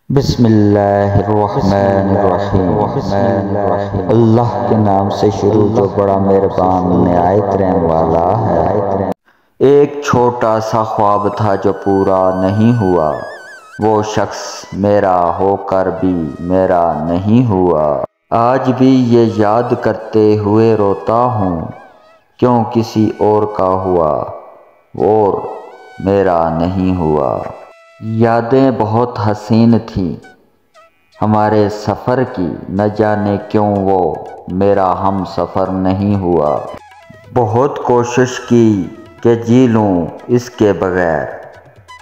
بسم اللہ الرحمن الرحیم اللہ کے نام سے شروع جو بڑا مہربان نہایت رحم والا ہے۔ ایک چھوٹا سا خواب تھا جو پورا نہیں ہوا، وہ شخص میرا ہو کر بھی میرا نہیں ہوا۔ آج بھی یہ یاد کرتے ہوئے روتا ہوں، کیوں کسی اور کا ہوا اور میرا نہیں ہوا۔ یادیں بہت حسین تھیں ہمارے سفر کی، نہ جانے کیوں وہ میرا ہم سفر نہیں ہوا۔ بہت کوشش کی کہ جی لوں اس کے بغیر،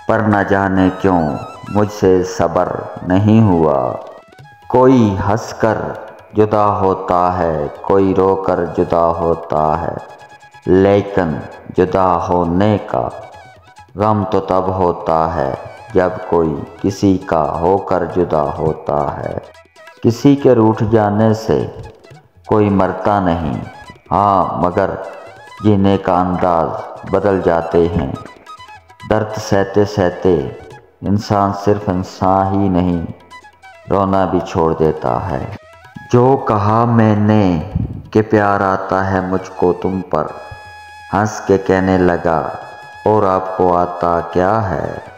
پر نہ جانے کیوں مجھ سے صبر نہیں ہوا۔ کوئی ہنس کر جدا ہوتا ہے، کوئی رو کر جدا ہوتا ہے، لیکن جدا ہونے کا غم تو تب ہوتا ہے جب کوئی کسی کا ہو کر جدا ہوتا ہے۔ کسی کے روٹھ جانے سے کوئی مرتا نہیں، ہاں مگر جینے کا انداز بدل جاتے ہیں۔ درد سہتے سہتے انسان صرف انسان ہی نہیں، رونا بھی چھوڑ دیتا ہے۔ جو کہا میں نے کہ پیار آتا ہے مجھ کو تم پر، ہنس کے کہنے لگا اور آپ کو آتا کیا ہے۔